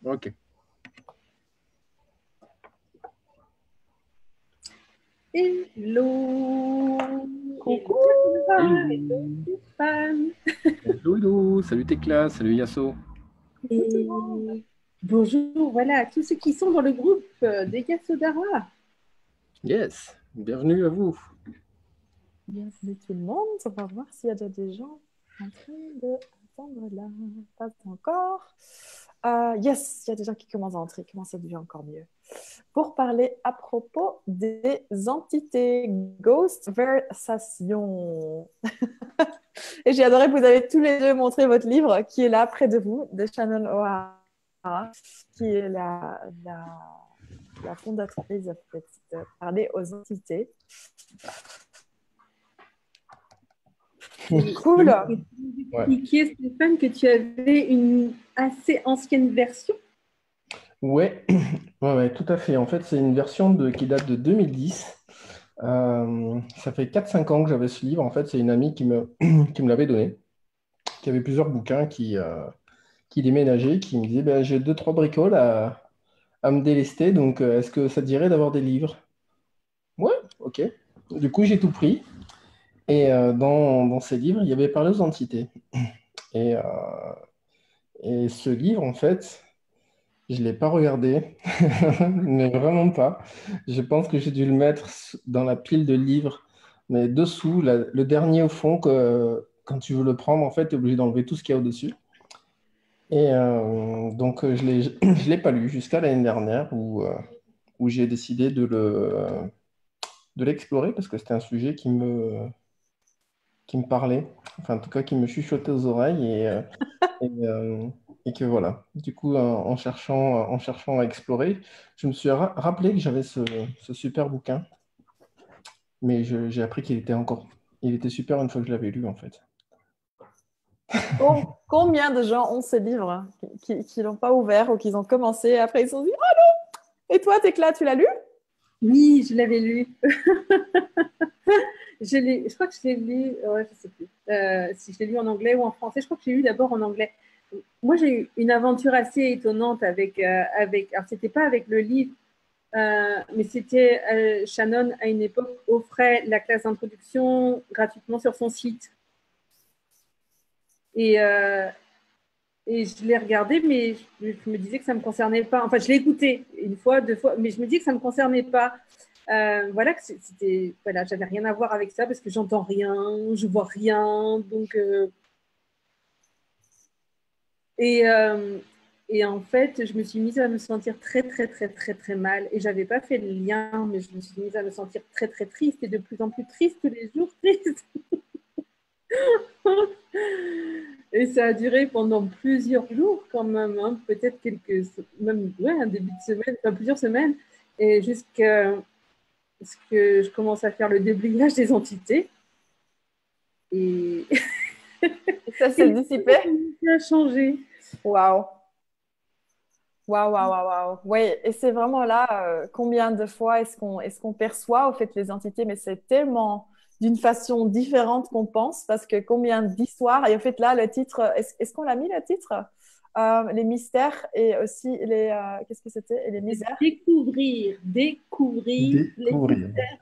Ok. Hello, hello Coucou. Cassandra, hello Hello. Stéphane. Hello, hello. Salut Tecla, salut Yasso. Coucou tout le monde. Et bonjour, voilà, à tous ceux qui sont dans le groupe des Sodara. Yes, bienvenue à vous. Bienvenue tout le monde. On va voir s'il y a déjà des gens en train de attendre là. Pas encore. Yes, il y a des gens qui commencent à entrer. Comment ça devient encore mieux. Pour parler à propos des entités Ghost Versation. Et j'ai adoré que vous avez tous les deux montré votre livre qui est là près de vous, de Shannon O'Hara, qui est la fondatrice en fait, de parler aux entités. Et Cool. tu nous Ouais. expliquais, Stéphane, que tu avais une assez ancienne version. Ouais, ouais, tout à fait. En fait, c'est une version qui date de 2010. Ça fait 4 5 ans que j'avais ce livre. En fait, c'est une amie qui me l'avait donné, qui avait plusieurs bouquins, qui déménageait, qui me disait, ben, j'ai deux, trois bricoles à me délester, donc est-ce que ça te dirait d'avoir des livres? Ouais, ok. Du coup, j'ai tout pris. Et dans ces livres, il y avait parlé aux entités. Et, euh, et ce livre, en fait, je ne l'ai pas regardé, mais vraiment pas. Je pense que j'ai dû le mettre dans la pile de livres, mais dessous, le dernier au fond, que quand tu veux le prendre, en fait, tu es obligé d'enlever tout ce qu'il y a au-dessus. Et donc, je l'ai pas lu jusqu'à l'année dernière où j'ai décidé de l'explorer parce que c'était un sujet qui me parlait, enfin, en tout cas, qui me chuchotait aux oreilles. Et, et que voilà. Du coup, en cherchant à explorer, je me suis rappelé que j'avais ce super bouquin, mais j'ai appris il était super une fois que je l'avais lu en fait. Combien de gens ont ce livre qui l'ont pas ouvert ou qui ont commencé et après ils se sont dit oh non. Et toi Tecla, tu l'as lu? Oui, je l'avais lu. Je crois que je l'ai lu, ouais, je sais plus si je l'ai lu en anglais ou en français. Je crois que j'ai lu d'abord en anglais. Moi, j'ai eu une aventure assez étonnante alors c'était pas avec le livre, mais c'était Shannon à une époque offrait la classe d'introduction gratuitement sur son site. Et, euh, et je l'ai regardé, mais je me disais que ça ne me concernait pas. Enfin, je l'ai écouté une fois, deux fois, mais je me disais que ça ne me concernait pas. Voilà, que c'était, voilà, j'avais rien à voir avec ça parce que j'entends rien, je vois rien. Donc, et, euh, et en fait, je me suis mise à me sentir très, très, très, très, très mal. Et j'avais pas fait le lien, mais je me suis mise à me sentir très, très triste et de plus en plus triste tous les jours, triste. Et ça a duré pendant plusieurs jours quand même, hein, peut-être même ouais, un début de semaine, enfin plusieurs semaines, et jusqu'à ce que je commence à faire le déblayage des entités. Et, Et ça et s'est les dissipé? choses ont changé. Waouh. Waouh, waouh, waouh, waouh. Oui, et c'est vraiment là, combien de fois est-ce qu'on perçoit au fait les entités, mais c'est tellement d'une façon différente qu'on pense, parce que combien d'histoires, et au fait là, le titre, est-ce qu'on l'a mis le titre? Les mystères et aussi qu'est-ce que c'était? Et les misères. Découvrir les Découvrir. mystères.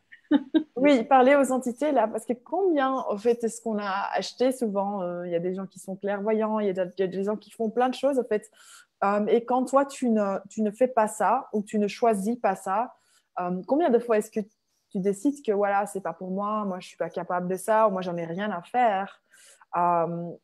Oui, parler aux entités là, parce que combien, en fait, est-ce qu'on a acheté souvent? Il y a des gens qui sont clairvoyants, il y a des gens qui font plein de choses, en fait. Et quand toi, tu ne fais pas ça ou tu ne choisis pas ça, combien de fois est-ce que tu décides que voilà, c'est pas pour moi, je suis pas capable de ça, ou moi, j'en ai rien à faire.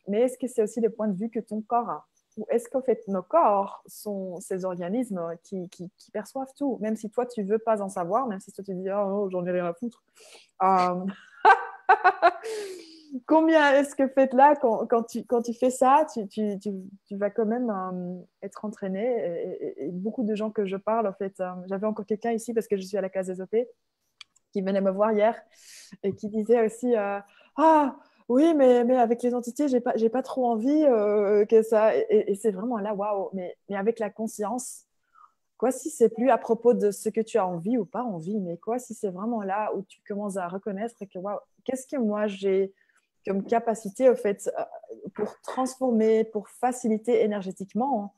Mais est-ce que c'est aussi le point de vue que ton corps a? Ou est-ce qu'en fait, nos corps sont ces organismes qui perçoivent tout, même si toi, tu veux pas en savoir, même si toi, tu dis, oh, j'en ai rien à foutre. Euh, Combien est-ce que faites là quand tu fais ça, tu vas quand même être entraîné et beaucoup de gens que je parle, en fait, j'avais encore quelqu'un ici parce que je suis à la case des OP qui venait me voir hier et qui disait aussi ah oui mais avec les entités j'ai pas trop envie que ça et c'est vraiment là waouh mais avec la conscience quoi si c'est plus à propos de ce que tu as envie ou pas envie, mais quoi si c'est vraiment là où tu commences à reconnaître que waouh, qu'est-ce que moi j'ai comme capacité au fait pour transformer, pour faciliter énergétiquement.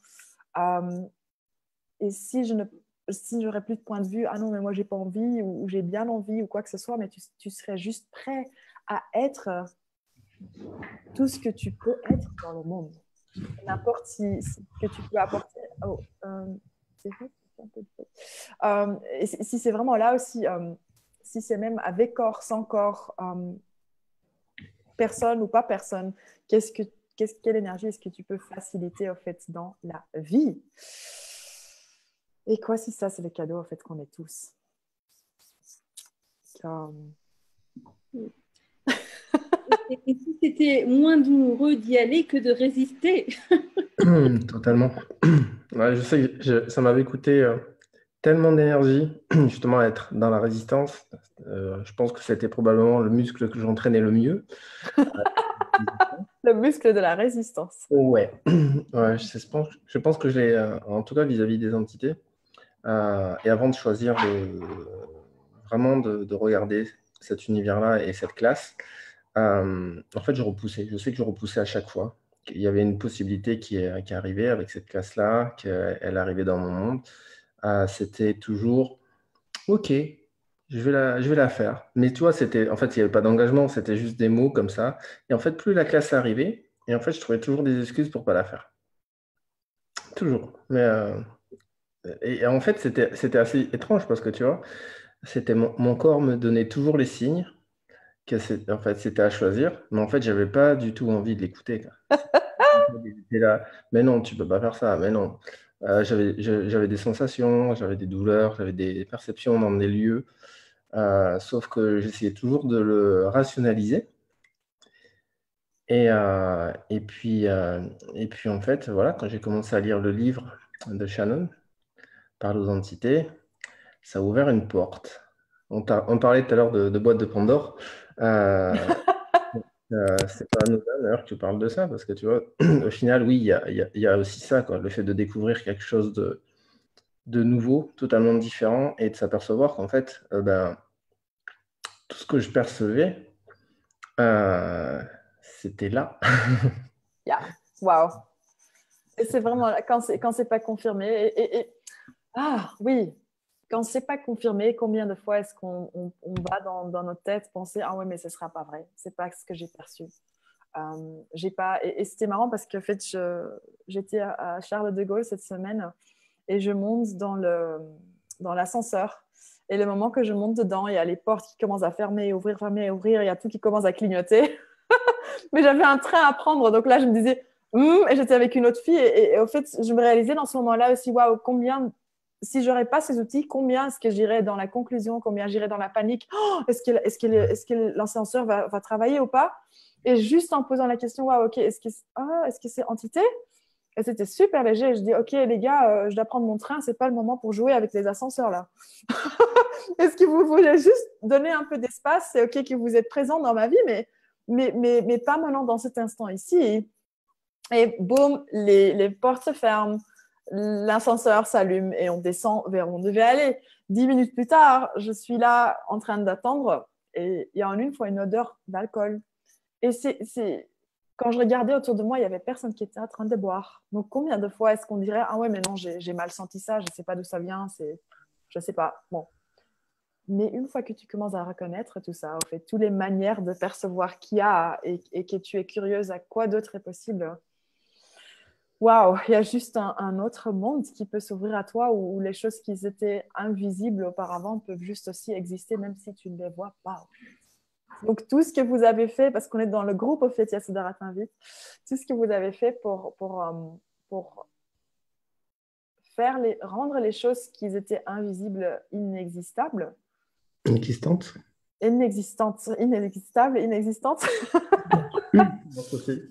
et si j'aurais plus de point de vue, ah non, mais moi, j'ai pas envie, ou j'ai bien envie, ou quoi que ce soit, mais tu serais juste prêt à être tout ce que tu peux être dans le monde. N'importe ce que tu peux apporter. Oh, c'est vrai, c'est un peu et si c'est vraiment là aussi, si c'est même avec corps, sans corps, personne ou pas personne, quelle énergie est-ce que tu peux faciliter, au fait, dans la vie? Et quoi si ça, c'est le cadeau, au fait, qu'on est tous? Et si c'était moins douloureux d'y aller que de résister. Totalement. Ouais, je sais que ça m'avait coûté tellement d'énergie, justement, à être dans la résistance. Je pense que c'était probablement le muscle que j'entraînais le mieux. Le muscle de la résistance. Ouais, ouais, je pense que je l'ai, en tout cas vis-à-vis des entités. Et avant de choisir vraiment de regarder cet univers-là et cette classe, en fait, je repoussais. Je sais que je repoussais à chaque fois. Il y avait une possibilité qui arrivait avec cette classe-là, qu'elle arrivait dans mon monde. C'était toujours OK, je vais la faire. Mais tu vois, en fait, il n'y avait pas d'engagement, c'était juste des mots comme ça. Et en fait, plus la classe arrivait, et en fait, je trouvais toujours des excuses pour ne pas la faire. Toujours. Et en fait, c'était assez étrange parce que tu vois, c'était mon corps me donnait toujours les signes en fait, c'était à choisir, mais en fait, j'avais pas du tout envie de l'écouter, quoi. J'étais là, mais non, tu peux pas faire ça, mais non. J'avais des sensations, j'avais des douleurs, j'avais des perceptions dans des lieux, sauf que j'essayais toujours de le rationaliser. Et puis, en fait, voilà, quand j'ai commencé à lire le livre de Shannon, Parle aux entités, ça a ouvert une porte. On parlait tout à l'heure de boîte de Pandore. Euh, c'est pas anodin d'ailleurs que tu parles de ça, parce que tu vois, au final, oui, il y a aussi ça, quoi, le fait de découvrir quelque chose de nouveau, totalement différent, et de s'apercevoir qu'en fait, tout ce que je percevais, euh, c'était là. Yeah. Wow. Et c'est vraiment là, quand c'est pas confirmé. Ah oui, quand c'est pas confirmé, combien de fois est-ce qu'on va dans notre tête penser ah ouais mais ce sera pas vrai, c'est pas ce que j'ai perçu. J'ai pas et c'était marrant parce que en fait j'étais à Charles de Gaulle cette semaine et je monte dans l'ascenseur et le moment que je monte dedans, il y a les portes qui commencent à fermer, ouvrir, il y a tout qui commence à clignoter. Mais j'avais un train à prendre, donc là je me disais et j'étais avec une autre fille et au fait je me réalisais dans ce moment-là aussi waouh combien si j'aurais pas ces outils combien est-ce que j'irais dans la conclusion, combien j'irais dans la panique, est-ce que l'ascenseur va travailler ou pas, et juste en posant la question waouh ok est-ce que c'est entité, et c'était super léger. Je dis ok les gars je dois prendre mon train, c'est pas le moment pour jouer avec les ascenseurs là. Est-ce que vous voulez juste donner un peu d'espace, c'est ok que vous êtes présent dans ma vie mais pas maintenant dans cet instant ici. Et boum, les portes se ferment, l'ascenseur s'allume et on descend vers où on devait aller. 10 minutes plus tard, je suis là en train d'attendre et il y a en une fois une odeur d'alcool. Et quand je regardais autour de moi, il n'y avait personne qui était en train de boire. Donc combien de fois est-ce qu'on dirait ah ouais mais non j'ai mal senti ça, je ne sais pas d'où ça vient, je ne sais pas. Bon. Mais une fois que tu commences à reconnaître tout ça, en fait, toutes les manières de percevoir qu'il y a et que tu es curieuse à quoi d'autre est possible, waouh, il y a juste un autre monde qui peut s'ouvrir à toi où les choses qui étaient invisibles auparavant peuvent juste aussi exister même si tu ne les vois pas. Donc tout ce que vous avez fait, parce qu'on est dans le groupe au fait, Yasudara t'invite, tout ce que vous avez fait pour rendre les choses qui étaient invisibles inexistables, Inexistante. inexistantes.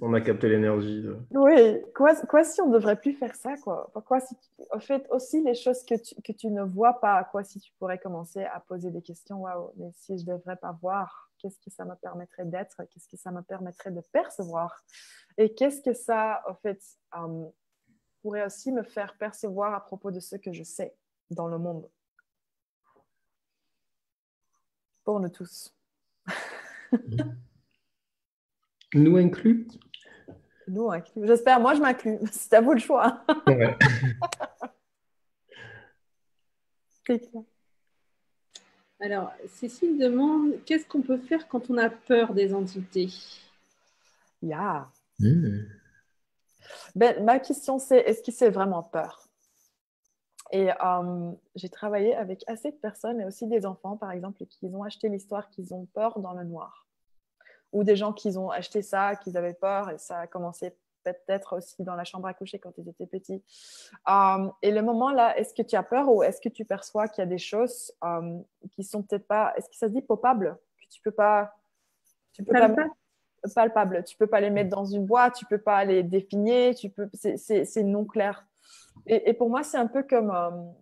On a capté l'énergie. Oui, quoi si on ne devrait plus faire ça, quoi? Quoi si en fait, aussi les choses que tu ne vois pas, quoi si tu pourrais commencer à poser des questions, waouh, mais si je ne devrais pas voir, qu'est-ce que ça me permettrait d'être? Qu'est-ce que ça me permettrait de percevoir? Et qu'est-ce que ça, en fait, pourrait aussi me faire percevoir à propos de ce que je sais dans le monde? Pour nous tous. Nous inclus? Nous, j'espère, moi je m'inclus. C'est à vous le choix. Ouais. C'est clair. Alors, Cécile demande, qu'est-ce qu'on peut faire quand on a peur des entités? Yeah. Hmm. Ben, ma question, c'est est-ce que c'est vraiment peur? Et j'ai travaillé avec assez de personnes et aussi des enfants, par exemple, qui ont acheté l'histoire qu'ils ont peur dans le noir. Ou des gens qui ont acheté ça, qu'ils avaient peur, et ça a commencé peut-être aussi dans la chambre à coucher quand ils étaient petits. Et le moment là, est-ce que tu as peur ou est-ce que tu perçois qu'il y a des choses qui sont peut-être pas, est-ce que ça se dit palpable, que tu peux pas palpable, tu peux pas les mettre dans une boîte, tu peux pas les définir, c'est non clair. Et pour moi, c'est un peu comme,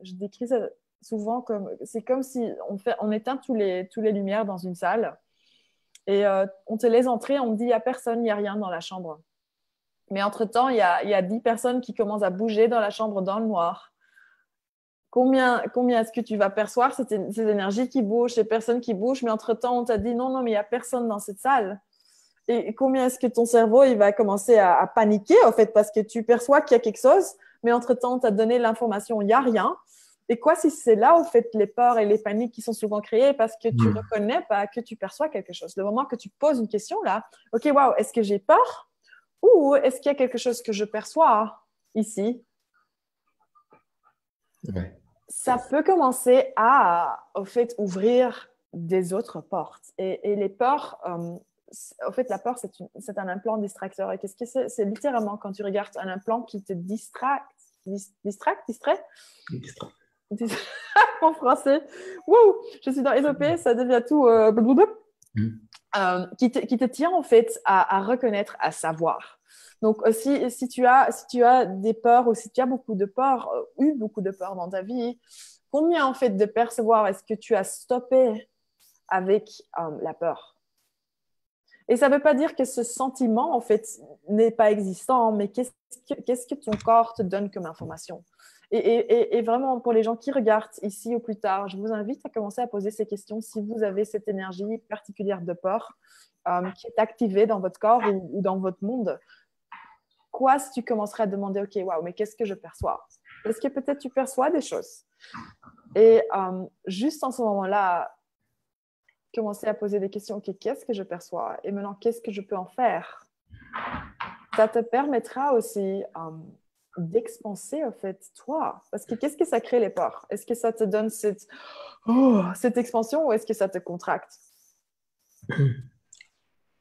je décris ça souvent comme, c'est comme si on éteint tous les lumières dans une salle et on te laisse entrer, on te dit il y a personne, il n'y a rien dans la chambre. Mais entre-temps, il y a 10 personnes qui commencent à bouger dans la chambre dans le noir. Combien est-ce que tu vas percevoir ces énergies qui bougent, ces personnes qui bougent, mais entre-temps, on t'a dit non, mais il n'y a personne dans cette salle. Et combien est-ce que ton cerveau il va commencer à paniquer, en fait, parce que tu perçois qu'il y a quelque chose, mais entre-temps, on t'a donné l'information, il n'y a rien. Et quoi si c'est là, au fait, les peurs et les paniques qui sont souvent créées parce que tu ne reconnais pas que tu perçois quelque chose. Le moment que tu poses une question, là, OK, waouh, est-ce que j'ai peur? Ou est-ce qu'il y a quelque chose que je perçois ici? Ouais. Ça peut commencer à, au fait, ouvrir des autres portes. Et les peurs, au fait, la peur, c'est un implant distracteur. Et qu'est-ce que c'est? C'est littéralement quand tu regardes un implant qui te distrait? En français. Wouh, je suis dans SOP, ça devient tout qui te tient en fait à reconnaître, à savoir. Donc, si tu as des peurs ou si tu as beaucoup de peurs, eu beaucoup de peurs dans ta vie, combien en fait de percevoir est-ce que tu as stoppé avec la peur? Et ça ne veut pas dire que ce sentiment en fait n'est pas existant, mais qu'est-ce que ton corps te donne comme information? Et vraiment, pour les gens qui regardent ici ou plus tard, je vous invite à commencer à poser ces questions si vous avez cette énergie particulière de peur qui est activée dans votre corps ou dans votre monde. Quoi si tu commencerais à demander, OK, waouh, mais qu'est-ce que je perçois? Est-ce que peut-être tu perçois des choses? Et juste en ce moment-là, commencer à poser des questions, OK, qu'est-ce que je perçois? Et maintenant, qu'est-ce que je peux en faire? Ça te permettra aussi d'expanser, en fait, toi. Parce que qu'est-ce que ça crée, les peurs? Est-ce que ça te donne cette expansion ou est-ce que ça te contracte?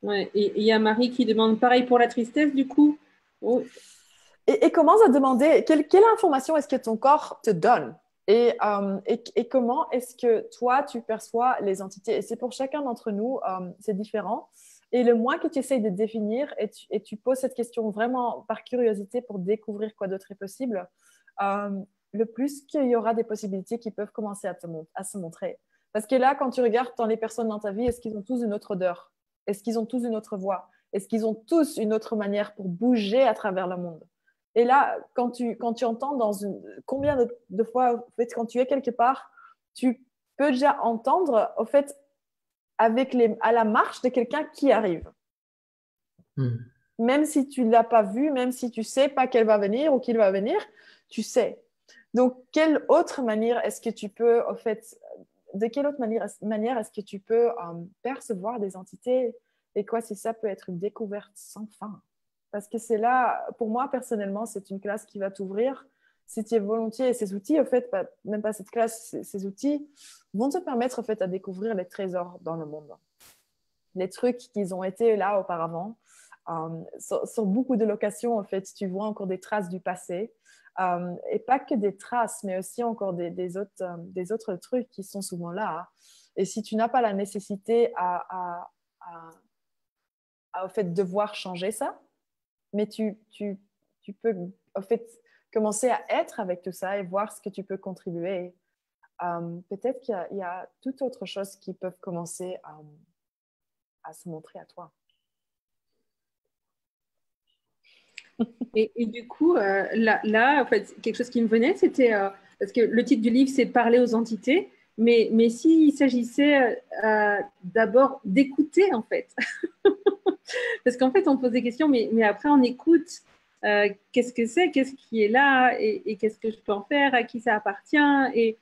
Ouais, et il y a Marie qui demande pareil pour la tristesse, du coup. Oh. Et commence à demander quelle information est-ce que ton corps te donne? Et comment est-ce que toi, tu perçois les entités? Et c'est pour chacun d'entre nous, c'est différent. Et le moins que tu essayes de définir et tu poses cette question vraiment par curiosité pour découvrir quoi d'autre est possible, le plus qu'il y aura des possibilités qui peuvent commencer à se montrer. Parce que là, quand tu regardes dans les personnes dans ta vie, est-ce qu'ils ont tous une autre odeur? Est-ce qu'ils ont tous une autre voix? Est-ce qu'ils ont tous une autre manière pour bouger à travers le monde? Et là, quand tu entends combien de fois, en fait, quand tu es quelque part, tu peux déjà entendre, au fait, à la marche de quelqu'un qui arrive. Même si tu ne l'as pas vu, même si tu ne sais pas qu'elle va venir ou qu'il va venir, tu sais. Donc, quelle autre manière est-ce que tu peux, au fait, de quelle autre manière est-ce que tu peux percevoir des entités et quoi si ça peut être une découverte sans fin? Parce que c'est là, pour moi personnellement, c'est une classe qui va t'ouvrir si tu es volontiers. Et ces outils, en fait, même pas cette classe, ces outils vont te permettre en fait à découvrir les trésors dans le monde. Les trucs qui ont été là auparavant. Sur beaucoup de locations, en fait, tu vois encore des traces du passé. Et pas que des traces, mais aussi encore des autres trucs qui sont souvent là. Et si tu n'as pas la nécessité à au fait, devoir changer ça, mais tu peux en fait commencer à être avec tout ça et voir ce que tu peux contribuer. Peut-être qu'il y a toute autre chose qui peuvent commencer à se montrer à toi. Et du coup, là, en fait, quelque chose qui me venait, c'était parce que le titre du livre, c'est Parler aux entités, mais s'il s'agissait d'abord d'écouter, en fait. Parce qu'en fait, on pose des questions, mais après, on écoute qu'est-ce que c'est, qu'est-ce qui est là, et qu'est-ce que je peux en faire, à qui ça appartient. Et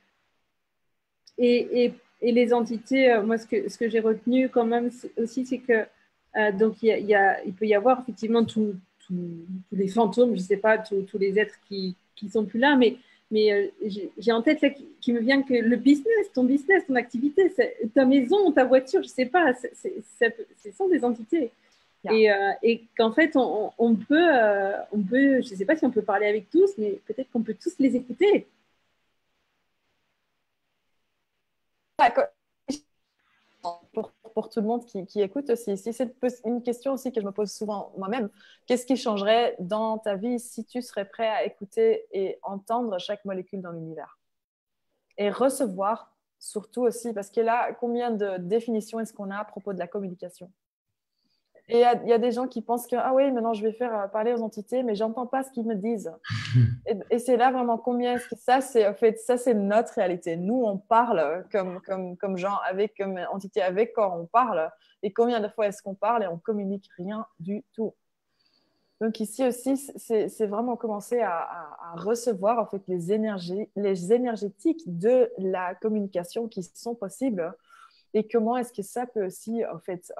Et les entités, moi, ce que j'ai retenu quand même aussi, c'est que donc il peut y avoir effectivement tous les fantômes, je ne sais pas, tous les êtres qui sont plus là, mais j'ai en tête là, qui me vient que le business, ton activité, ta maison, ta voiture, je ne sais pas, ce sont des entités. Et qu'en fait, on peut, je ne sais pas si on peut parler avec tous, mais peut-être qu'on peut tous les écouter. Pour tout le monde qui écoute aussi, si c'est une question aussi que je me pose souvent moi-même, qu'est-ce qui changerait dans ta vie si tu serais prêt à écouter et entendre chaque molécule dans l'univers? Et recevoir surtout aussi, parce que là, combien de définitions est-ce qu'on a à propos de la communication? Et il y a des gens qui pensent que, ah oui, maintenant je vais faire parler aux entités, mais j'entends pas ce qu'ils me disent. Et c'est là vraiment combien est-ce que ça, c'est en fait, ça, c'est notre réalité. Nous, on parle comme gens, comme entité, avec corps, on parle. Et combien de fois est-ce qu'on parle et on communique rien du tout? Donc ici aussi, c'est vraiment commencer à recevoir en fait les énergétiques de la communication qui sont possibles et comment est-ce que ça peut aussi en fait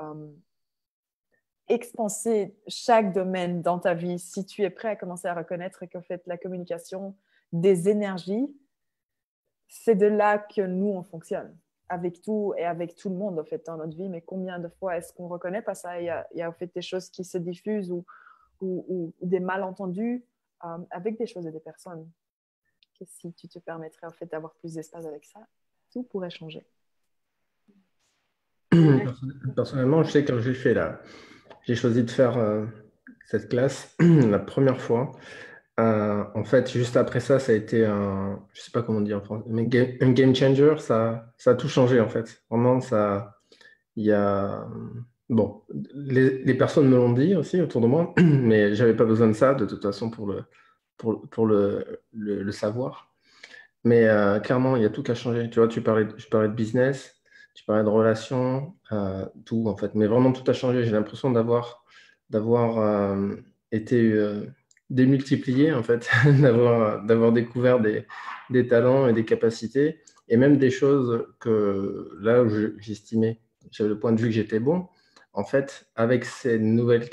expanser chaque domaine dans ta vie si tu es prêt à commencer à reconnaître qu'en fait la communication des énergies, c'est de là que nous on fonctionne avec tout et avec tout le monde en fait dans notre vie. Mais combien de fois est-ce qu'on reconnaît pas ça? Il y a en fait des choses qui se diffusent ou des malentendus avec des choses et des personnes. Que si tu te permettrais en fait d'avoir plus d'espace avec ça, tout pourrait changer. Personnellement, je sais quand j'ai choisi de faire cette classe la première fois. En fait, juste après ça, ça a été je sais pas comment dire en français, mais un game changer. Ça a tout changé en fait. Vraiment, il y a, bon, les personnes me l'ont dit aussi autour de moi, mais j'avais pas besoin de ça de toute façon pour le savoir. Mais clairement, il y a tout qui a changé. Tu vois, je parlais de business, tu parlais de relations, tout en fait. Mais vraiment, tout a changé. J'ai l'impression d'avoir été démultiplié en fait, d'avoir découvert des talents et des capacités, et même des choses que là où j'estimais, j'avais le point de vue que j'étais bon. En fait, avec ces nouvelles,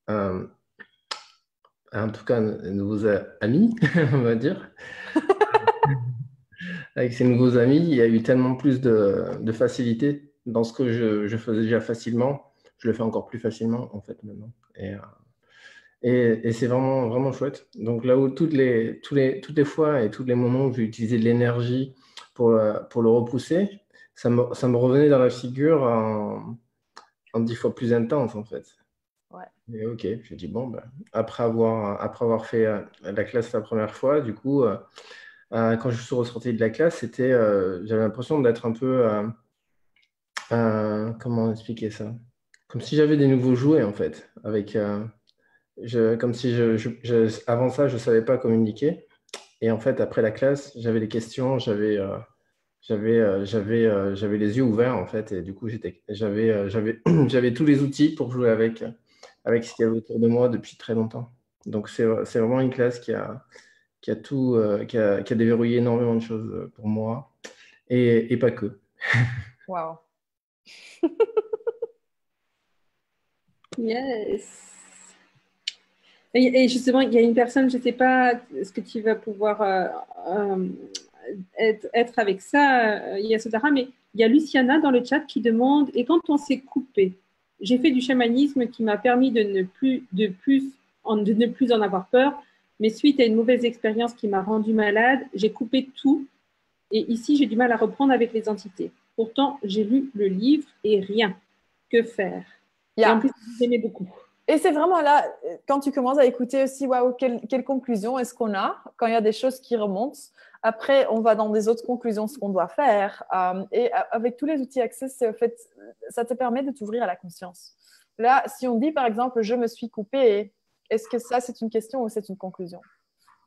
euh, en tout cas, nouveaux amis, on va dire. Avec ces nouveaux amis, il y a eu tellement plus de facilité dans ce que je faisais déjà facilement. Je le fais encore plus facilement, en fait, maintenant. Et c'est vraiment, vraiment chouette. Donc là où toutes les fois et tous les moments où j'ai utilisé de l'énergie pour le repousser, ça me revenait dans la figure en 10 fois plus intense, en fait. Ouais. Et ok, j'ai dit, bon, ben, après avoir fait la classe la première fois, du coup, quand je suis ressorti de la classe, j'avais l'impression d'être un peu, comment expliquer ça? Comme si j'avais des nouveaux jouets en fait, comme si avant ça, je ne savais pas communiquer. Et en fait, après la classe, j'avais des questions, j'avais les yeux ouverts en fait, et du coup, j'avais tous les outils pour jouer avec ce qu'il y avait autour de moi depuis très longtemps. Donc, c'est vraiment une classe qui a déverrouillé énormément de choses pour moi, et pas que. Waouh. Yes. Et justement, il y a une personne, je ne sais pas ce que tu vas pouvoir être avec ça, Yasodhara, mais il y a Luciana dans le chat qui demande, et quand on s'est coupé, j'ai fait du chamanisme qui m'a permis de ne plus en avoir peur, mais suite à une mauvaise expérience qui m'a rendu malade, j'ai coupé tout, et ici j'ai du mal à reprendre avec les entités. Pourtant, j'ai lu le livre et rien. Que faire? Et en plus, j'aimais beaucoup. Et c'est vraiment là, quand tu commences à écouter aussi, waouh, quelle conclusion est-ce qu'on a quand il y a des choses qui remontent. Après, on va dans des autres conclusions, ce qu'on doit faire. Et avec tous les outils Access, en fait, ça te permet de t'ouvrir à la conscience. Là, si on dit, par exemple, je me suis coupé, est-ce que ça, c'est une question ou c'est une conclusion?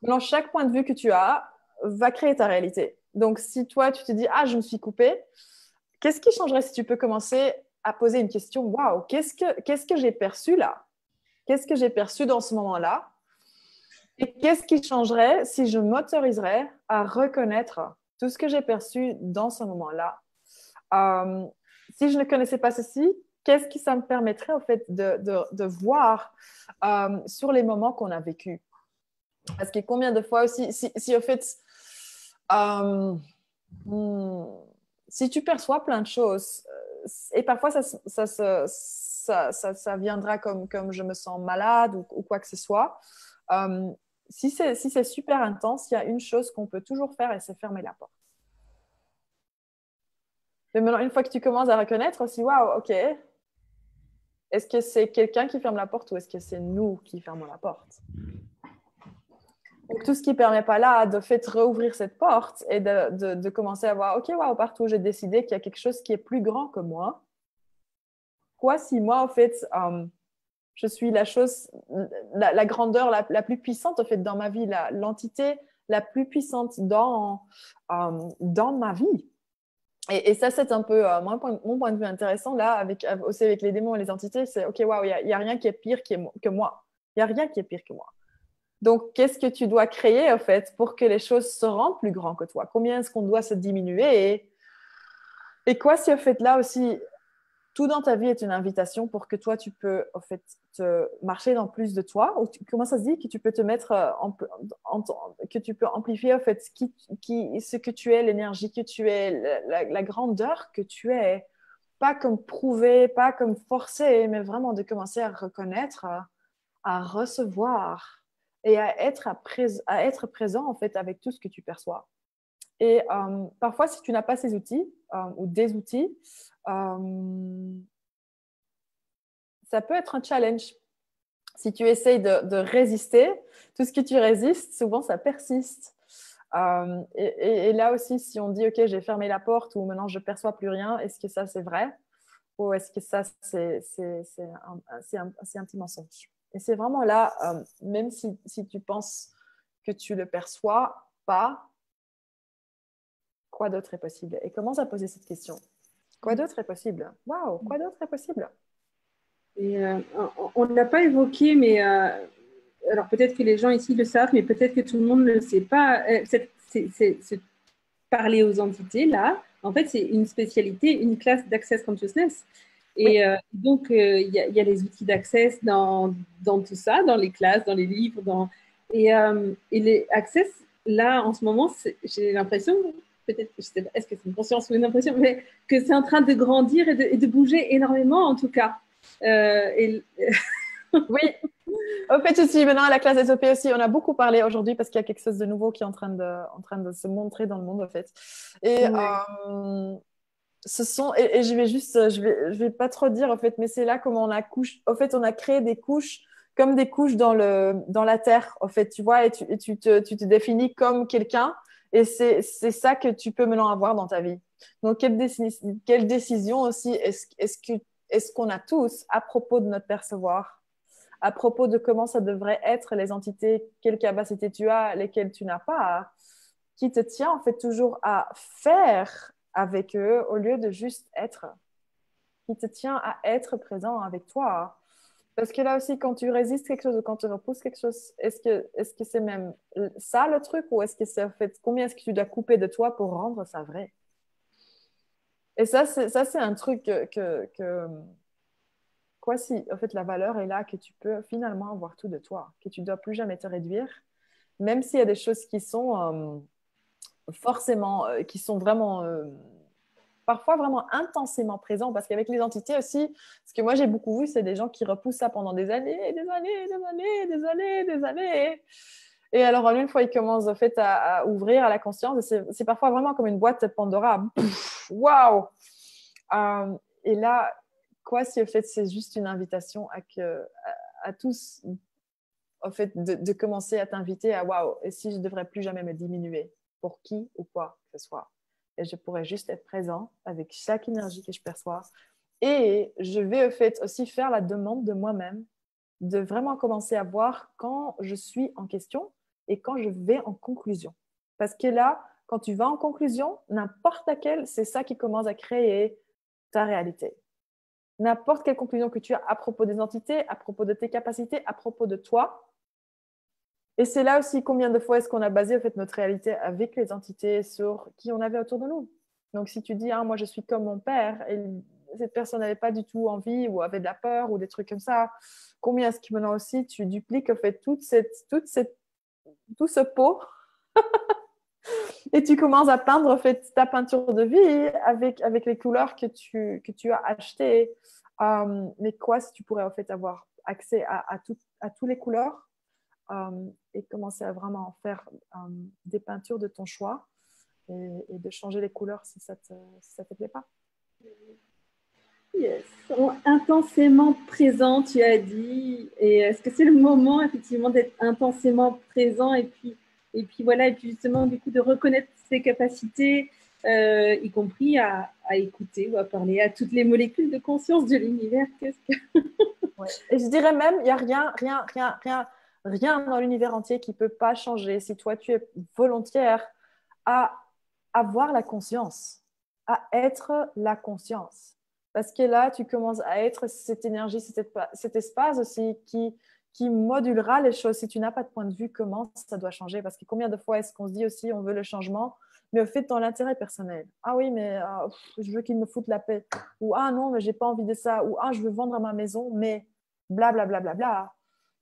Maintenant, chaque point de vue que tu as va créer ta réalité. Donc, si toi, tu te dis, ah, je me suis coupé, qu'est-ce qui changerait si tu peux commencer à poser une question, waouh, qu'est-ce que j'ai perçu là? Qu'est-ce que j'ai perçu dans ce moment-là? Et qu'est-ce qui changerait si je m'autoriserais à reconnaître tout ce que j'ai perçu dans ce moment-là. Euh, Si je ne connaissais pas ceci, qu'est-ce que ça me permettrait en fait de voir sur les moments qu'on a vécu? Parce que combien de fois aussi, si au fait, euh, hmm, si tu perçois plein de choses, et parfois ça viendra comme je me sens malade ou quoi que ce soit, euh, si c'est super intense, il y a une chose qu'on peut toujours faire et c'est fermer la porte. Mais maintenant, une fois que tu commences à reconnaître aussi, waouh, ok, est-ce que c'est quelqu'un qui ferme la porte ou est-ce que c'est nous qui fermons la porte? Donc, tout ce qui ne permet pas là de fait rouvrir cette porte et de commencer à voir, ok, waouh, partout j'ai décidé qu'il y a quelque chose qui est plus grand que moi. Quoi si moi, en fait, je suis la chose, la grandeur la plus puissante, en fait, dans ma vie, l'entité la plus puissante dans ma vie. Et ça, c'est un peu mon point de vue intéressant là, aussi avec les démons et les entités, c'est ok, waouh, il n'y a rien qui est pire que moi. Il n'y a rien qui est pire que moi. Donc, qu'est-ce que tu dois créer, en fait, pour que les choses se rendent plus grandes que toi? Combien est-ce qu'on doit se diminuer? Et quoi si, en fait, là aussi, tout dans ta vie est une invitation pour que toi, tu peux, en fait, te marcher dans plus de toi? Ou comment ça se dit? Que tu peux te mettre, que tu peux amplifier, en fait, ce que tu es, l'énergie que tu es, la grandeur que tu es. Pas comme prouver, pas comme forcer, mais vraiment de commencer à reconnaître, à recevoir et à être présent en fait avec tout ce que tu perçois. Et parfois, si tu n'as pas ces outils ou des outils, ça peut être un challenge. Si tu essayes de résister, tout ce que tu résistes, souvent ça persiste. Et là aussi, si on dit, OK, j'ai fermé la porte ou maintenant je ne perçois plus rien, est-ce que ça c'est vrai? Ou est-ce que ça c'est un petit mensonge? Et c'est vraiment là, même si tu penses que tu le perçois pas, quoi d'autre est possible? Et commence à poser cette question. Quoi d'autre est possible? Waouh, quoi d'autre est possible? Et on ne l'a pas évoqué, mais alors peut-être que les gens ici le savent, mais peut-être que tout le monde ne le sait pas. C'est parler aux entités, là, en fait, c'est une spécialité, une classe d'Access Consciousness. Oui. Et donc, il y a les outils d'access dans tout ça, dans les classes, dans les livres. Et les access, là, en ce moment, j'ai l'impression, peut-être, je sais pas, est-ce que c'est une conscience ou une impression, mais que c'est en train de grandir et de bouger énormément, en tout cas. Et, Oui, au fait, aussi, maintenant, à la classe SOP aussi, on a beaucoup parlé aujourd'hui parce qu'il y a quelque chose de nouveau qui est en train de se montrer dans le monde, en fait. Et ouais. et je vais juste, je vais pas trop dire, en fait, mais c'est là comment en fait, on a créé des couches, comme des couches dans la terre, en fait, tu vois, et tu te définis comme quelqu'un, et c'est ça que tu peux maintenant avoir dans ta vie. Donc, quelle décision aussi est-ce qu'on a tous à propos de notre percevoir? À propos de comment ça devrait être les entités, quelle capacité tu as, lesquelles tu n'as pas, qui te tient en fait toujours à faire avec eux au lieu de juste être, qui te tient à être présent avec toi. Parce que là aussi, quand tu résistes quelque chose ou quand tu repousses quelque chose, est-ce que c'est même ça le truc ou est-ce que c'est en fait combien est-ce que tu dois couper de toi pour rendre ça vrai? Et ça, c'est un truc quoi si en fait la valeur est là que tu peux finalement avoir tout de toi, que tu ne dois plus jamais te réduire, même s'il y a des choses qui sont forcément, qui sont vraiment parfois vraiment intensément présentes, parce qu'avec les entités aussi, ce que moi j'ai beaucoup vu, c'est des gens qui repoussent ça pendant des années, des années, des années, des années, des années. Et alors, une fois, ils commencent en fait à ouvrir à la conscience, c'est parfois vraiment comme une boîte de Pandora. Waouh! Et là, quoi si en fait c'est juste une invitation à tous en fait de commencer à t'inviter à waouh, et si je ne devrais plus jamais me diminuer pour qui ou quoi que ce soit, et je pourrais juste être présent avec chaque énergie que je perçois, et je vais en fait aussi faire la demande de moi-même de vraiment commencer à voir quand je suis en question et quand je vais en conclusion, parce que là quand tu vas en conclusion, n'importe laquelle, c'est ça qui commence à créer ta réalité. N'importe quelle conclusion que tu as à propos des entités, à propos de tes capacités, à propos de toi, Et c'est là aussi combien de fois est-ce qu'on a basé en fait, notre réalité avec les entités sur qui on avait autour de nous. Donc, si tu dis, ah, moi, je suis comme mon père, et cette personne n'avait pas du tout envie ou avait de la peur ou des trucs comme ça, combien est-ce que maintenant aussi tu dupliques en fait, tout ce pot et tu commences à peindre en fait, ta peinture de vie avec les couleurs que tu as achetées. Mais quoi si tu pourrais en fait avoir accès à toutes les couleurs et commencer à vraiment faire des peintures de ton choix et de changer les couleurs si ça te plaît pas. Yes. Intensément présent, tu as dit. Et est-ce que c'est le moment, effectivement, d'être intensément présent et puis voilà, et puis justement, du coup, de reconnaître ses capacités, y compris à écouter ou à parler à toutes les molécules de conscience de l'univers. Ouais. Et je dirais même, il n'y a rien dans l'univers entier qui ne peut pas changer si toi, tu es volontaire à avoir la conscience, à être la conscience. Parce que là, tu commences à être cette énergie, cet espace aussi qui modulera les choses. Si tu n'as pas de point de vue, comment ça doit changer? Parce que combien de fois est-ce qu'on se dit aussi on veut le changement, mais au fait dans l'intérêt personnel. Ah oui, mais je veux qu'il me foute la paix. Ou ah non, mais j'ai pas envie de ça. Ou ah, je veux vendre ma maison, mais blablabla. Bla, bla, bla, bla.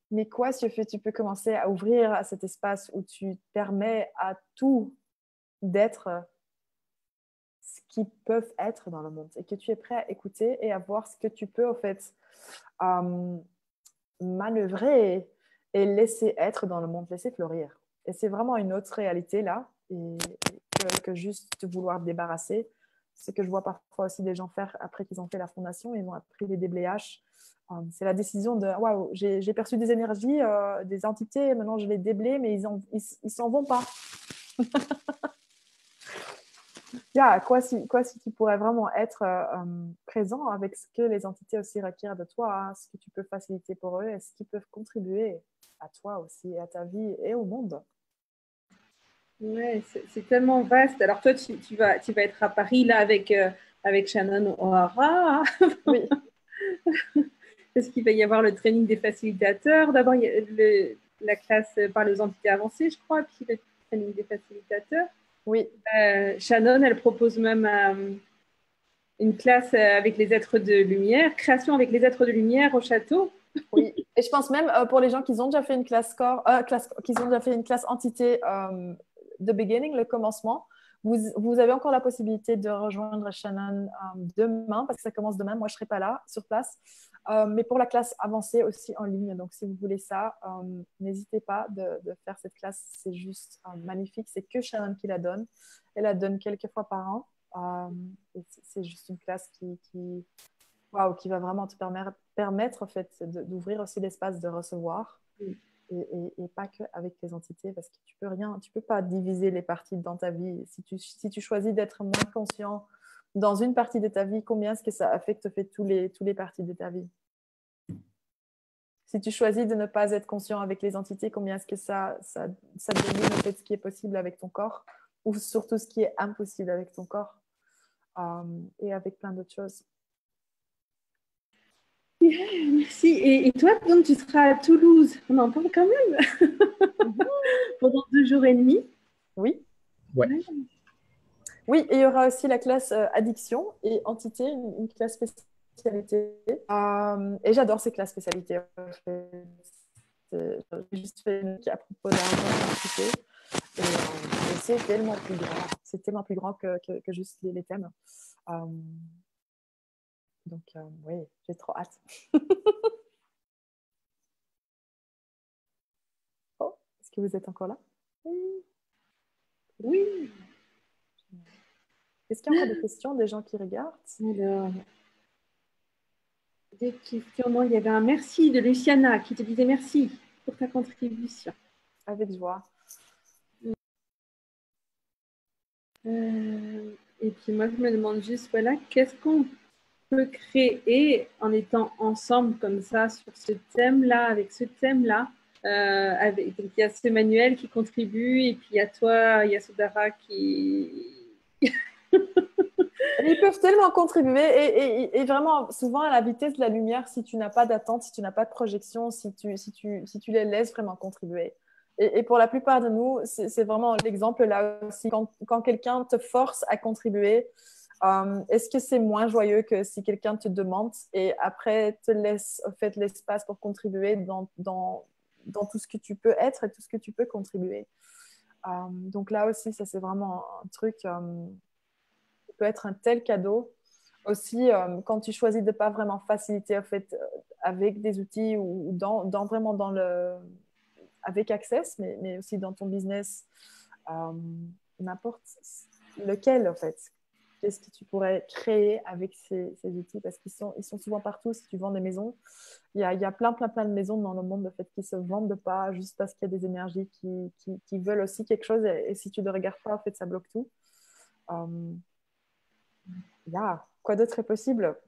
Mais quoi si au fait tu peux commencer à ouvrir à cet espace où tu permets à tout d'être ce qu'ils peuvent être dans le monde et que tu es prêt à écouter et à voir ce que tu peux en fait manœuvrer et laisser être dans le monde, laisser fleurir. Et c'est vraiment une autre réalité là et que juste te vouloir te débarrasser. Ce que je vois parfois aussi des gens faire après qu'ils ont fait la fondation, ils ont appris les déblayages. C'est la décision de waouh, j'ai perçu des énergies, des entités, maintenant je les déblaye, mais ils s'en vont pas. Yeah, quoi si tu pourrais vraiment être présent avec ce que les entités aussi requièrent de toi, hein, ce que tu peux faciliter pour eux et ce qu'ils peuvent contribuer à toi aussi, à ta vie et au monde. Ouais, c'est tellement vaste. Alors toi, tu vas être à Paris là avec Shannon O'Hara. Oui. Est-ce qu'il va y avoir le training des facilitateurs? D'abord, il y a la classe par les entités avancées, je crois, puis le training des facilitateurs. Oui. Shannon, elle propose même une classe avec les êtres de lumière, création avec les êtres de lumière au château. Oui, et je pense même pour les gens qui ont déjà fait une classe qui ont déjà fait une classe entité The Beginning, le commencement, vous avez encore la possibilité de rejoindre Shannon demain, parce que ça commence demain. Moi, je ne serai pas là, sur place. Mais pour la classe avancée aussi en ligne. Donc, si vous voulez ça, n'hésitez pas de faire cette classe. C'est juste magnifique. C'est que Shannon qui la donne. Elle la donne quelques fois par an. C'est juste une classe qui va vraiment te permettre en fait, d'ouvrir aussi l'espace de recevoir. Et pas que avec les entités, parce que tu peux pas diviser les parties dans ta vie. Si tu choisis d'être moins conscient dans une partie de ta vie, combien est-ce que ça affecte fait, tous les parties de ta vie? Si tu choisis de ne pas être conscient avec les entités, combien est-ce que ça domine en fait, ce qui est possible avec ton corps, ou surtout ce qui est impossible avec ton corps, et avec plein d'autres choses. Merci. Et toi, donc, tu seras à Toulouse. On en parle quand même. Pendant 2 jours et demi. Oui. Ouais. Oui, et il y aura aussi la classe addiction et entité, une classe spécialité. Et j'adore ces classes spécialités. J'ai juste fait une à propos de l'entité. Et c'est tellement plus grand. C'est tellement plus grand que juste les thèmes. Donc, oui, j'ai trop hâte. Oh, est-ce que vous êtes encore là? Oui. Est-ce qu'il y a encore des questions des gens qui regardent? Alors, des questions. Non, il y avait un merci de Luciana qui te disait merci pour ta contribution. Avec joie. Et puis moi, je me demande juste, voilà, qu'est-ce qu'on peut créer en étant ensemble comme ça sur ce thème-là, avec ce thème-là. Donc, il y a ce manuel qui contribue et puis il y a toi, il y a Sudhara qui... Ils peuvent tellement contribuer et vraiment, souvent à la vitesse de la lumière, si tu n'as pas d'attente, si tu n'as pas de projection, si tu les laisses vraiment contribuer. Et pour la plupart de nous, c'est vraiment l'exemple là aussi. Quand quelqu'un te force à contribuer, est-ce que c'est moins joyeux que si quelqu'un te demande et après te laisse en fait, l'espace pour contribuer dans tout ce que tu peux être et tout ce que tu peux contribuer. Donc là aussi, ça c'est vraiment un truc qui peut être un tel cadeau. Aussi, quand tu choisis de ne pas vraiment faciliter en fait, avec des outils ou vraiment avec Access, mais aussi dans ton business, n'importe lequel en fait. Qu'est-ce que tu pourrais créer avec ces outils? Parce qu'ils sont souvent partout. Si tu vends des maisons, il y a plein de maisons dans le monde en fait, qui ne se vendent pas juste parce qu'il y a des énergies qui veulent aussi quelque chose. Et si tu ne regardes pas, en fait, ça bloque tout. Quoi d'autre est possible?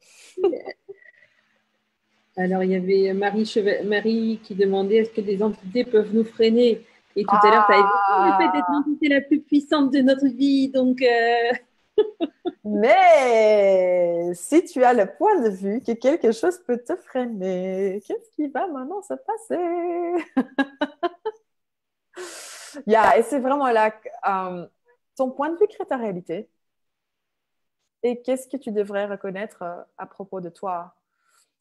Alors, il y avait Marie qui demandait est-ce que des entités peuvent nous freiner? Et tout à l'heure, tu as évoqué le fait d'être l'entité la plus puissante de notre vie. Donc, Mais si tu as le point de vue que quelque chose peut te freiner, qu'est-ce qui va maintenant se passer? Et c'est vraiment là, ton point de vue crée ta réalité. Et qu'est-ce que tu devrais reconnaître à propos de toi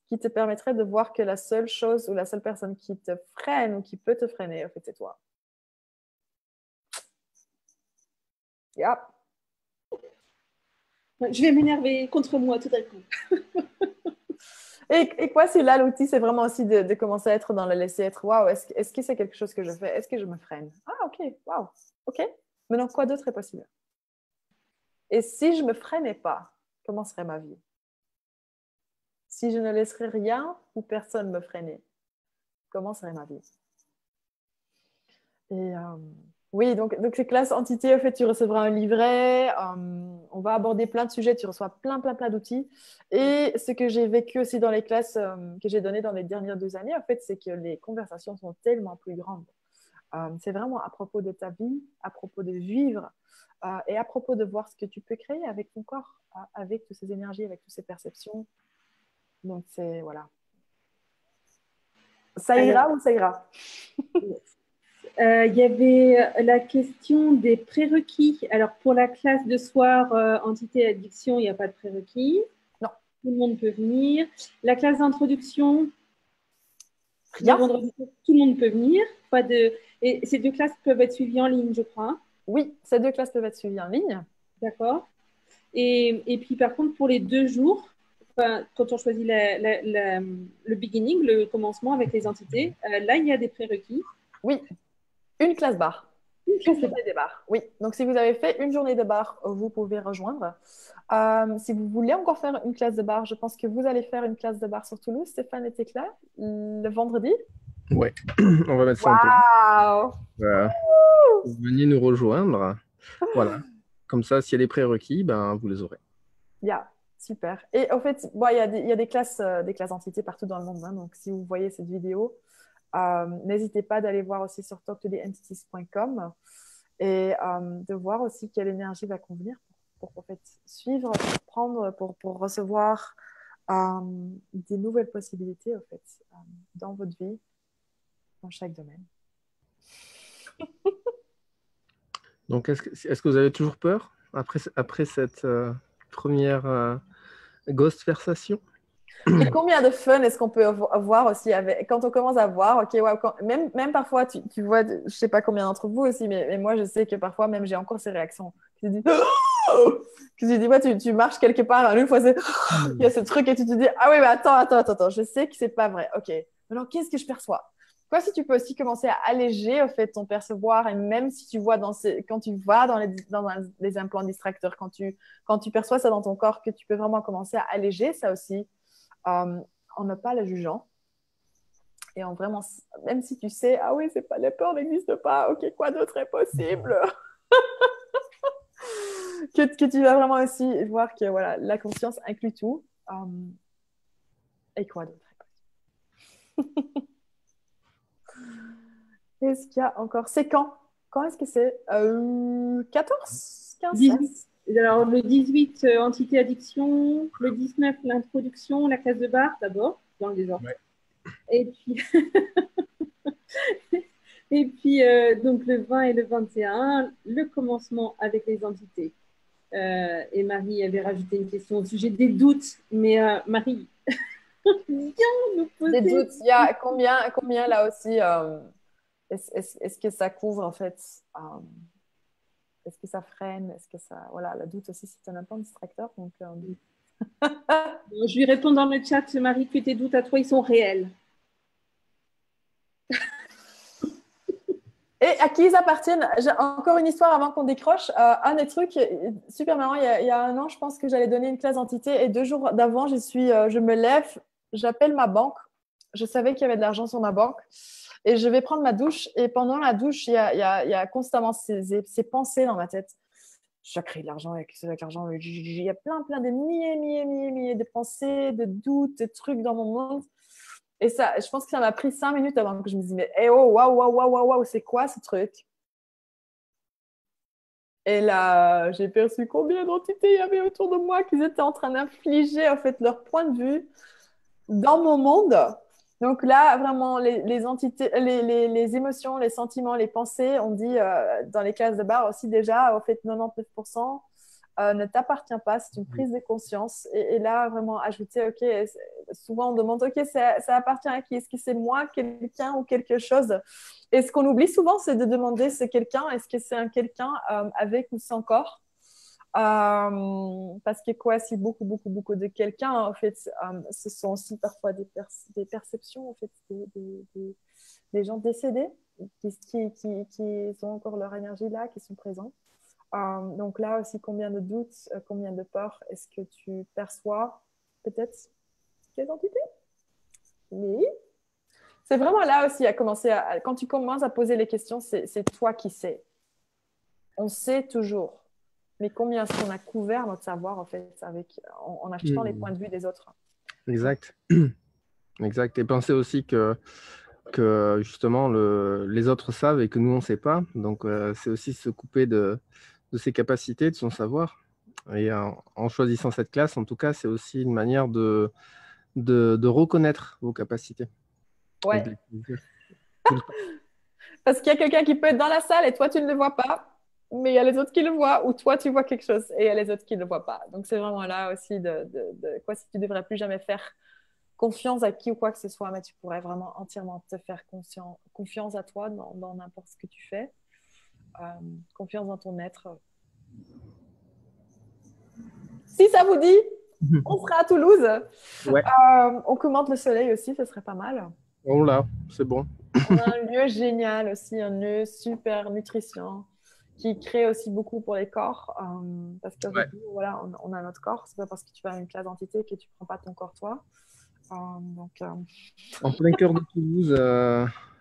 qui te permettrait de voir que la seule chose ou la seule personne qui te freine ou qui peut te freiner, en fait, c'est toi. Je vais m'énerver contre moi tout à coup. Et quoi, c'est là l'outil, c'est vraiment aussi de commencer à être dans le laisser être. Waouh, est-ce que c'est quelque chose que je fais? Est-ce que je me freine? Ah, ok, waouh, ok. Maintenant, quoi d'autre est possible? Et si je ne me freinais pas, comment serait ma vie? Si je ne laisserais rien ou personne me freiner, comment serait ma vie? Et oui, donc ces classes entités, en fait, tu recevras un livret. On va aborder plein de sujets. Tu reçois plein d'outils. Et ce que j'ai vécu aussi dans les classes que j'ai données dans les dernières 2 années, en fait, c'est que les conversations sont tellement plus grandes. C'est vraiment à propos de ta vie, à propos de vivre et à propos de voir ce que tu peux créer avec ton corps, avec toutes ces énergies, avec toutes ces perceptions. Donc, c'est voilà. Ça ira ou ça ira? Il y avait la question des prérequis. Alors, pour la classe de soir entité addiction, il n'y a pas de prérequis. Non. Tout le monde peut venir. La classe d'introduction, rien. Vendredi, tout le monde peut venir. Et ces 2 classes peuvent être suivies en ligne, je crois. Oui, ces 2 classes peuvent être suivies en ligne. D'accord. Et puis, par contre, pour les 2 jours, quand on choisit le beginning, le commencement avec les entités, là, il y a des prérequis. Oui, une classe barre. Une journée de bar. Oui, donc si vous avez fait une journée de bar, vous pouvez rejoindre. Si vous voulez encore faire une classe de bar, je pense que vous allez faire une classe de bar sur Toulouse. Stéphane était là le vendredi. Ouais, on va mettre ça en place. Waouh! Voilà. Venez nous rejoindre. Voilà. Comme ça, s'il y a des prérequis, vous les aurez. Super. Et en fait, il y a des classes entités partout dans le monde. Donc, si vous voyez cette vidéo, n'hésitez pas d'aller voir aussi sur talktotheentities.com et de voir aussi quelle énergie va convenir pour en fait, suivre, pour prendre, pour recevoir des nouvelles possibilités en fait, dans votre vie, dans chaque domaine. Donc, est-ce que vous avez toujours peur après cette première ghostversation? Et combien de fun est-ce qu'on peut avoir aussi quand on commence à voir, ok, wow, même parfois, tu vois, je sais pas combien d'entre vous aussi, mais moi, je sais que parfois, même j'ai encore ces réactions. Tu dis, tu marches quelque part, une fois, il y a ce truc et tu te dis, ah oui, mais attends, je sais que c'est pas vrai. Ok, maintenant, qu'est-ce que je perçois? Quoi, si tu peux aussi commencer à alléger en fait, ton percevoir, et même si tu vois quand tu vas dans les implants distracteurs, quand tu perçois ça dans ton corps, que tu peux vraiment commencer à alléger ça aussi. En ne pas le jugeant et en vraiment, même si tu sais, ah oui, c'est pas, les peurs n'existent pas, ok, quoi d'autre est possible? que tu vas vraiment aussi voir que voilà, la conscience inclut tout. Et quoi d'autre est possible? Est-ce qu'il y a encore? C'est quand? Quand est-ce que c'est? 14? 15? 18. Alors, le 18, entité addiction. Le 19, l'introduction, la classe de bar, d'abord, dans le désordre. Ouais. Et puis, Et puis, donc, le 20 et le 21, le commencement avec les entités. Et Marie avait rajouté une question au sujet des doutes. Mais Marie, viens nous Des poser. doutes, il y a combien là aussi est-ce que ça couvre en fait est-ce que ça freine? Est-ce que ça... Voilà, le doute aussi, c'est un peu distracteur. Donc, Je lui réponds dans le chat, Marie, que tes doutes à toi, ils sont réels. Et à qui ils appartiennent? J'ai encore une histoire avant qu'on décroche. Un des trucs super marrant, il y a un an, je pense que j'allais donner une classe d'entité et 2 jours d'avant, je me lève, j'appelle ma banque. Je savais qu'il y avait de l'argent sur ma banque et je vais prendre ma douche. Et pendant la douche, il y a constamment ces pensées dans ma tête. Je crée de l'argent avec l'argent. Il y a plein de milliers de pensées, de doutes, de trucs dans mon monde. Et ça, je pense que ça m'a pris 5 minutes avant que je me dise, mais oh, waouh, c'est quoi ce truc? Et là, j'ai perçu combien d'entités il y avait autour de moi qui étaient en train d'infliger en fait leur point de vue dans mon monde. Donc là, vraiment, les entités, les émotions, les sentiments, les pensées, on dit dans les classes de barre aussi déjà, au fait, 99% ne t'appartient pas, c'est une prise de conscience. Et là, vraiment, ajouter, OK, souvent on demande, OK, ça appartient à qui? Est-ce que c'est moi, quelqu'un ou quelque chose? Et ce qu'on oublie souvent, c'est de demander, c'est quelqu'un, est-ce que c'est un quelqu'un avec ou sans corps? Parce que quoi, si beaucoup de quelqu'un, en fait, ce sont aussi parfois des perceptions, en fait, des gens décédés qui ont encore leur énergie là, qui sont présents. Donc là aussi, combien de doutes, combien de peurs est-ce que tu perçois peut-être quelle entité? Oui. C'est vraiment là aussi à commencer quand tu commences à poser les questions, c'est toi qui sais. On sait toujours. Mais combien est-ce qu'on a couvert notre savoir en fait en achetant les points de vue des autres? Exact. Exact. Et pensez aussi que justement les autres savent et que nous on ne sait pas. Donc c'est aussi se couper de ses capacités, de son savoir. Et en choisissant cette classe, en tout cas, c'est aussi une manière de reconnaître vos capacités. Et Ouais. de les dire tout le temps. Parce qu'il y a quelqu'un qui peut être dans la salle et toi tu ne le vois pas, mais il y a les autres qui le voient, ou toi tu vois quelque chose et il y a les autres qui ne le voient pas. Donc c'est vraiment là aussi de quoi si tu ne devrais plus jamais faire confiance à qui ou quoi que ce soit, mais tu pourrais vraiment entièrement te faire confiance à toi dans n'importe ce que tu fais. Confiance dans ton être. Si ça vous dit, on sera à Toulouse. Ouais. On commente le soleil aussi, ce serait pas mal. Oh là, c'est bon. On a un lieu génial aussi, un lieu super nutrition qui crée aussi beaucoup pour les corps. Parce que Ouais. voilà, on a notre corps. C'est pas parce que tu vas à une classe d'entité que tu prends pas ton corps toi. En plein cœur de Toulouse,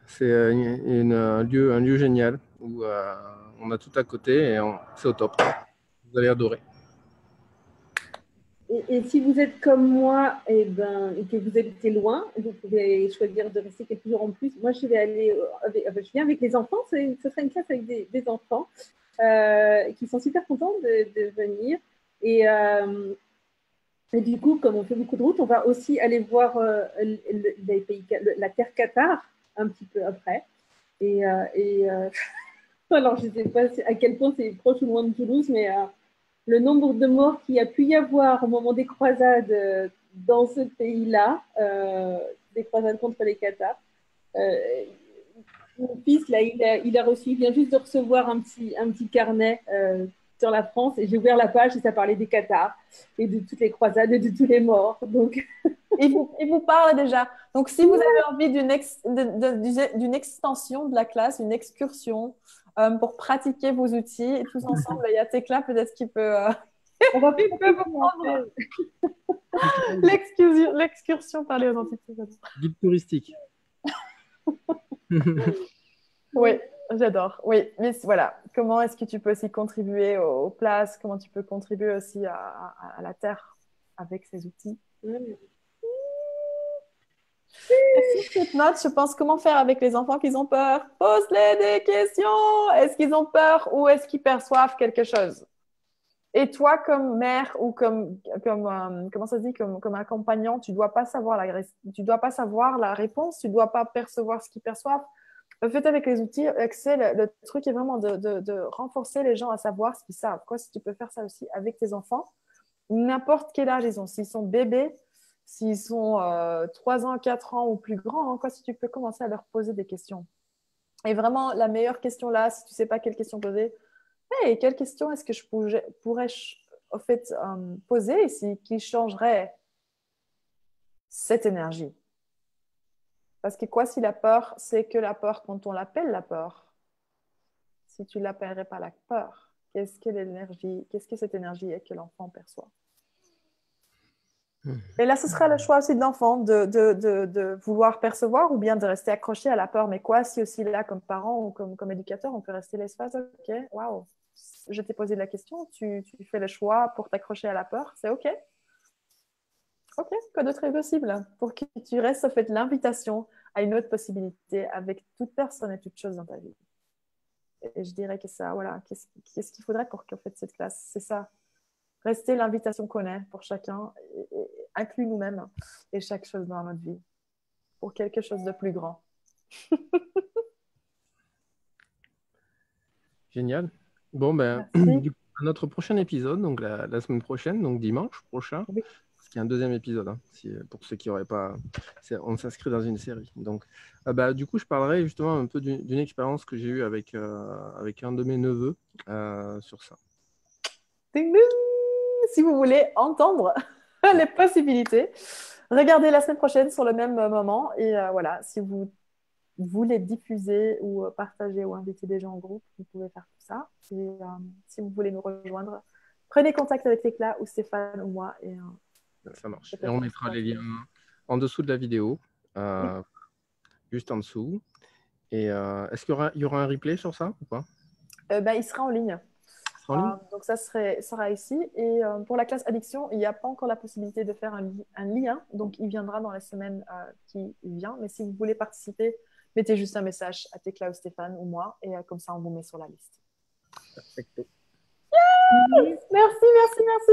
c'est un lieu génial où on a tout à côté et c'est au top. Vous allez adorer. Et si vous êtes comme moi et que vous habitez loin, vous pouvez choisir de rester quelques jours en plus. Moi, je vais aller, je viens avec les enfants. Ce sera une classe avec des enfants qui sont super contents de venir. Et du coup, comme on fait beaucoup de routes, on va aussi aller voir la terre Qatar un petit peu après. Alors, je ne sais pas à quel point c'est proche ou loin de Toulouse, mais le nombre de morts qu'il y a pu y avoir au moment des croisades dans ce pays-là, des croisades contre les Cathares. Mon fils, là, il vient juste de recevoir un petit carnet sur la France et j'ai ouvert la page et ça parlait des Cathares et de toutes les croisades et de tous les morts. Donc... Il vous parle déjà. Donc, si vous avez envie d'une extension de la classe, une excursion pour pratiquer vos outils, tous ensemble, il y a Tecla peut-être qui peut, on va vous prendre l'excursion par les entités. Guide touristique. Oui, j'adore. Oui, mais voilà. Comment est-ce que tu peux aussi contribuer aux places? Comment tu peux contribuer aussi à la Terre avec ces outils? Sur cette note, je pense comment faire avec les enfants qui ont peur. Pose-les des questions. Est-ce qu'ils ont peur ou est-ce qu'ils perçoivent quelque chose? Et toi, comme mère ou comment ça se dit, comme accompagnant, tu dois pas savoir la réponse, tu dois pas percevoir ce qu'ils perçoivent. En fait, avec les outils Excel, le truc est vraiment de renforcer les gens à savoir ce qu'ils savent. Quoi, si tu peux faire ça aussi avec tes enfants, n'importe quel âge ils ont. S'ils sont bébés, s'ils sont 3 ans, 4 ans ou plus grands, hein, quoi, si tu peux commencer à leur poser des questions. Et vraiment, la meilleure question là, si tu ne sais pas quelle question poser, hey, quelle question est-ce que je pourrais en fait, poser ici qui changerait cette énergie? Parce que quoi, si la peur, c'est que la peur quand on l'appelle la peur, si tu ne l'appellerais pas la peur, qu'est-ce que cette énergie est que l'enfant perçoit? Et là, ce sera le choix aussi de l'enfant de vouloir percevoir ou bien de rester accroché à la peur. Mais quoi, si aussi là, comme parent ou comme éducateur, on peut rester l'espace, ok, waouh, je t'ai posé la question, tu fais le choix pour t'accrocher à la peur, c'est ok. Ok, quoi d'autre est possible pour que tu restes, en fait, l'invitation à une autre possibilité avec toute personne et toute chose dans ta vie. Et je dirais que ça, voilà, qu'est-ce qu'il faudrait pour qu'en fait cette classe, c'est ça, rester l'invitation qu'on est pour chacun, et inclut nous-mêmes et chaque chose dans notre vie, pour quelque chose de plus grand. Génial. Bon, ben, Merci. du coup, à notre prochain épisode, donc la semaine prochaine, donc dimanche prochain, Oui. parce qu'il y a un deuxième épisode, hein, pour ceux qui n'auraient pas. On s'inscrit dans une série. Donc, bah, du coup, je parlerai justement un peu d'une expérience que j'ai eue avec un de mes neveux sur ça. Ding, ding. Si vous voulez entendre les possibilités, regardez la semaine prochaine sur le même moment. Et voilà, si vous voulez diffuser ou partager ou inviter des gens en groupe, vous pouvez faire tout ça. Et si vous voulez nous rejoindre, prenez contact avec Tekla ou Stéphane ou moi. Et, ça marche. Et on mettra les liens en dessous de la vidéo, oui. juste en dessous. Et est-ce qu'il y aura un replay sur ça ou pas? Il sera en ligne. En ligne? Donc, ça sera ici. Et pour la classe addiction, il n'y a pas encore la possibilité de faire un lien. Donc, il viendra dans la semaine qui vient. Mais si vous voulez participer, mettez juste un message à Tekla ou Stéphane ou moi. Et comme ça, on vous met sur la liste. Perfecto. Yes. Merci, merci, merci.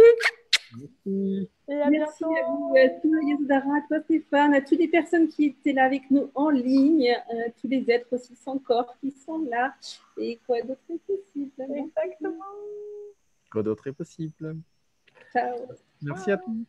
Merci. Et à Merci bientôt. à vous, à toi Yasdara, à toi Stéphane, à toutes les personnes qui étaient là avec nous en ligne, tous les êtres aussi sans corps qui sont là. Et quoi d'autre est possible? Exactement. Quoi d'autre est possible? Ciao. Merci à tous.